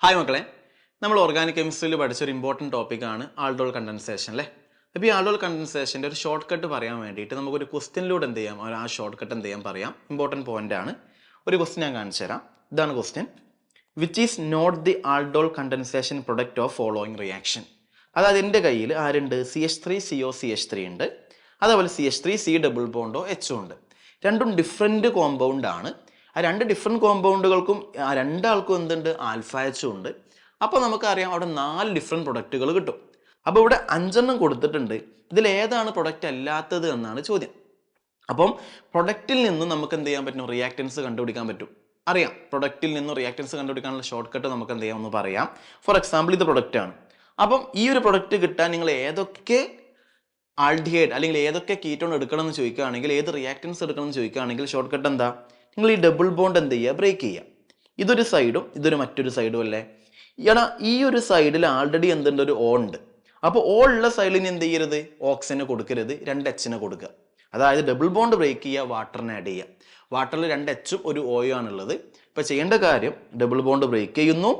Hi മക്കളെ, നമ്മൾ organic കെമിസ്ട്രിയിൽ പഠിച്ചൊരു ഇമ്പോർട്ടൻറ്റ് ടോപ്പിക്കാണ് ആൾഡോൾ കണ്ടൻസേഷൻ അല്ലേ. അപ്പോൾ ഈ ആൾഡോൾ കണ്ടൻസേഷൻ്റെ ഒരു ഷോർട്ട് കട്ട് പറയാൻ വേണ്ടിയിട്ട് നമുക്കൊരു ക്വസ്റ്റ്യനിലൂടെ എന്ത് ചെയ്യാം, ആ ഷോർട്ട് കട്ട് എന്ത് ചെയ്യാൻ പറയാം. ഇമ്പോർട്ടൻറ്റ് പോയിന്റ് ആണ്. ഒരു ക്വസ്റ്റ്യൻ ഞാൻ കാണിച്ചു തരാം. ഇതാണ് question. Which is not the aldol condensation product of following reaction. അതായത് എൻ്റെ കയ്യിൽ ആരുണ്ട്, CH3CO CH3 ഉണ്ട്, അതേപോലെ CH3C ഡബിൾ ബോണ്ടോ എച്ചും ഉണ്ട്. രണ്ടും ഡിഫറെൻറ്റ് കോമ്പൗണ്ട് ആണ്. ആ രണ്ട് ഡിഫറെൻറ്റ് കോമ്പൗണ്ടുകൾക്കും ആ രണ്ടാൾക്കും എന്തുണ്ട്, ആൽഫ എച്ചും ഉണ്ട്. അപ്പോൾ നമുക്കറിയാം അവിടെ 4 ഡിഫറെൻറ്റ് പ്രൊഡക്റ്റുകൾ കിട്ടും. അപ്പോൾ ഇവിടെ 5 കൊടുത്തിട്ടുണ്ട്. ഇതിൽ ഏതാണ് പ്രൊഡക്റ്റ് അല്ലാത്തത് എന്നാണ് ചോദ്യം. അപ്പം പ്രൊഡക്റ്റിൽ നിന്നും നമുക്ക് എന്ത് ചെയ്യാൻ പറ്റും, റിയാക്റ്റൻസ് കണ്ടുപിടിക്കാൻ പറ്റും. അറിയാം, പ്രൊഡക്റ്റിൽ നിന്നും റിയാക്റ്റൻസ് കണ്ടുപിടിക്കാനുള്ള ഷോർട്ട് കട്ട് നമുക്ക് എന്ത് ചെയ്യാം എന്ന് പറയാം. ഫോർ എക്സാമ്പിൾ ഇത് പ്രൊഡക്റ്റ് ആണ്. അപ്പം ഈ ഒരു പ്രൊഡക്റ്റ് കിട്ടാൻ നിങ്ങൾ ഏതൊക്കെ ആൾഡിഹൈഡ് അല്ലെങ്കിൽ ഏതൊക്കെ കീറ്റോൺ എടുക്കണം എന്ന് ചോദിക്കുകയാണെങ്കിൽ, ഏത് റിയാക്റ്റൻസ് എടുക്കണം എന്ന് ചോദിക്കുകയാണെങ്കിൽ ഷോർട്ട് കട്ട് എന്താ, നിങ്ങൾ ഈ ഡബിൾ ബോണ്ട് എന്ത് ചെയ്യുക, ബ്രേക്ക് ചെയ്യുക. ഇതൊരു സൈഡും ഇതൊരു മറ്റൊരു സൈഡും അല്ലേ. എടാ ഈ ഒരു സൈഡിൽ ആൾറെഡി എന്തുണ്ട്, ഒരു ഓ ഉണ്ട്. അപ്പോൾ ഓ ഉള്ള സൈഡിന് എന്ത് ചെയ്യരുത്, ഓക്സിജന് കൊടുക്കരുത്, 2 എച്ചിന് കൊടുക്കുക. അതായത് ഡബിൾ ബോണ്ട് ബ്രേക്ക് ചെയ്യുക, വാട്ടറിനെ ആഡ് ചെയ്യുക. വാട്ടറിൽ 2 എച്ചും ഒരു ഓയും ആണുള്ളത്. ഇപ്പോൾ ചെയ്യേണ്ട കാര്യം, ഡബിൾ ബോണ്ട് ബ്രേക്ക് ചെയ്യുന്നു,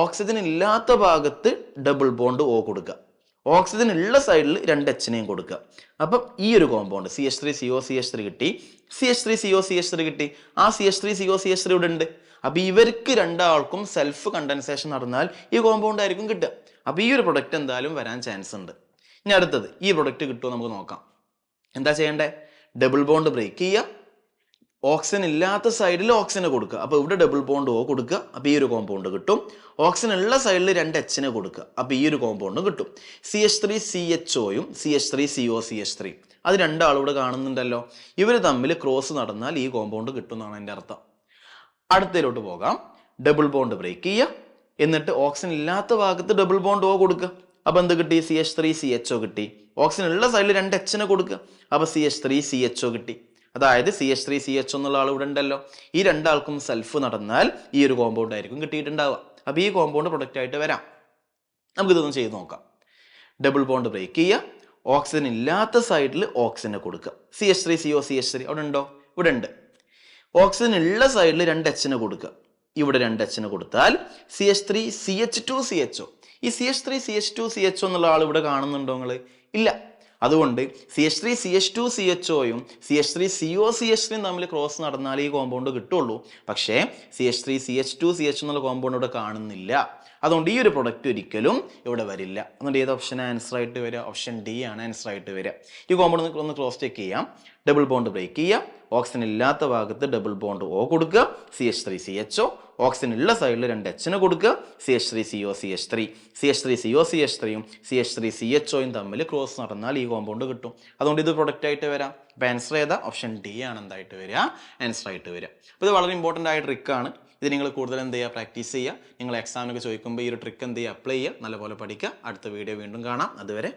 ഓക്സിജൻ ഇല്ലാത്ത ഭാഗത്ത് ഡബിൾ ബോണ്ട് ഓ കൊടുക്കുക, ഓക്സിജൻ ഉള്ള സൈഡിൽ 2 എച്ചിനെയും കൊടുക്കുക. അപ്പം ഈ ഒരു കോമ്പൗണ്ട് CH3COCH3 കിട്ടി, CH3COCH3 കിട്ടി. ആ CH3COCH3 ഇവിടെ ഉണ്ട്. അപ്പോൾ ഇവർക്ക് രണ്ടാൾക്കും സെൽഫ് കണ്ടൻസേഷൻ നടന്നാൽ ഈ കോമ്പൗണ്ട് ആയിരിക്കും കിട്ടുക. അപ്പോൾ ഈ ഒരു പ്രൊഡക്റ്റ് എന്തായാലും വരാൻ ചാൻസ് ഉണ്ട്. ഇനി അടുത്തത്, ഈ പ്രൊഡക്റ്റ് കിട്ടുമോ നമുക്ക് നോക്കാം. എന്താ ചെയ്യേണ്ടത്, ഡബിൾ ബോണ്ട് ബ്രേക്ക് ചെയ്യുക, ഓക്സിജൻ ഇല്ലാത്ത സൈഡിൽ ഓക്സിജന് കൊടുക്കുക. അപ്പോൾ ഇവിടെ ഡബിൾ ബോണ്ട് ഓ കൊടുക്കുക, അപ്പോൾ ഈ ഒരു കോമ്പൗണ്ട് കിട്ടും. ഓക്സിജൻ ഉള്ള സൈഡിൽ 2 എച്ചിനെ കൊടുക്കുക, അപ്പോൾ ഈ ഒരു കോമ്പൗണ്ട് കിട്ടും. CH3CHOയും CH3COCH3 അത് രണ്ടാളും ഇവിടെ കാണുന്നുണ്ടല്ലോ. ഇവർ തമ്മിൽ ക്രോസ് നടന്നാൽ ഈ കോമ്പൗണ്ട് കിട്ടും എന്നാണ് എൻ്റെ അർത്ഥം. അടുത്തതിലോട്ട് പോകാം. ഡബിൾ ബോണ്ട് ബ്രേക്ക് ചെയ്യുക, എന്നിട്ട് ഓക്സിജൻ ഇല്ലാത്ത ഭാഗത്ത് ഡബിൾ ബോണ്ട് ഓ കൊടുക്കുക. അപ്പോൾ എന്ത് കിട്ടി, CH3CHO കിട്ടി. ഓക്സിജൻ ഉള്ള സൈഡിൽ 2 എച്ചിനെ കൊടുക്കുക, അപ്പോൾ CH3CHO കിട്ടി. അതായത് CH3CHO എന്നുള്ള ആൾ ഇവിടെ ഉണ്ടല്ലോ. ഈ രണ്ടാൾക്കും സെൽഫ് നടന്നാൽ ഈ ഒരു കോമ്പൗണ്ട് ആയിരിക്കും കിട്ടിയിട്ടുണ്ടാവുക. അപ്പോൾ ഈ കോമ്പൗണ്ട് പ്രൊഡക്റ്റ് ആയിട്ട് വരാം. നമുക്കിതൊന്ന് ചെയ്ത് നോക്കാം. ഡബിൾ ബോണ്ട് ബ്രേക്ക് ചെയ്യുക, ഓക്സിജൻ ഇല്ലാത്ത സൈഡിൽ ഓക്സിജനെ കൊടുക്കുക. CH3COCH3 അവിടെ ഉണ്ടോ, ഇവിടെ ഉണ്ട്. ഓക്സിജൻ ഉള്ള സൈഡിൽ 2 എച്ചിനെ കൊടുക്കുക, ഇവിടെ 2 എച്ചിനെ കൊടുത്താൽ CH3CH2CHO. ഈ CH3CH2CHO എന്നുള്ള ആൾ ഇവിടെ കാണുന്നുണ്ടോ നിങ്ങൾ? ഇല്ല. അതുകൊണ്ട് CH3CH2CHOയും CH3COCH3യും തമ്മിൽ ക്രോസ് നടന്നാൽ ഈ കോമ്പൗണ്ട് കിട്ടുള്ളൂ. പക്ഷേ CH3CH2CH എന്നുള്ള കോമ്പൗണ്ട് ഇവിടെ കാണുന്നില്ല. അതുകൊണ്ട് ഈ ഒരു പ്രൊഡക്റ്റ് ഒരിക്കലും ഇവിടെ വരില്ല. അതുകൊണ്ട് ഏത് ഓപ്ഷൻ ആൻസർ ആയിട്ട് വരിക, ഓപ്ഷൻ ഡി ആണ് ആൻസർ ആയിട്ട് വരിക. ഈ കോമ്പൗണ്ട് ഒന്ന് ക്രോസ് ചെക്ക് ചെയ്യാം. ഡബിൾ ബോണ്ട് ബ്രേക്ക് ചെയ്യുക, ഓക്സിജൻ ഇല്ലാത്ത ഭാഗത്ത് ഡബിൾ ബോണ്ട് ഓ കൊടുക്കുക, CH3CHO. ഓക്സിജൻ ഉള്ള സൈഡിൽ 2 എച്ചിനെ കൊടുക്കുക, CH3COCH3. CH3COCH3യും CH3CHOയും തമ്മിൽ ക്രോസ് നടന്നാൽ ഈ കോമ്പൗണ്ട് കിട്ടും. അതുകൊണ്ട് ഇത് പ്രൊഡക്റ്റ് ആയിട്ട് വരാം. അപ്പോൾ ആൻസർ ഏതാ, ഓപ്ഷൻ ഡി ആണ് എന്തായിട്ട് വരിക, ആൻസർ ആയിട്ട് വരിക. അപ്പോൾ ഇത് വളരെ ഇമ്പോർട്ടൻ്റ് ആയ ട്രിക്കാണ്. ഇത് നിങ്ങൾ കൂടുതൽ എന്ത് ചെയ്യുക, പ്രാക്ടീസ് ചെയ്യുക. നിങ്ങൾ എക്സാമിനൊക്കെ ചോദിക്കുമ്പോൾ ഈ ഒരു ട്രിക്ക് എന്ത് ചെയ്യുക, അപ്ലൈ ചെയ്യുക, നല്ലപോലെ പഠിക്കുക. അടുത്ത വീഡിയോ വീണ്ടും കാണാം. അതുവരെ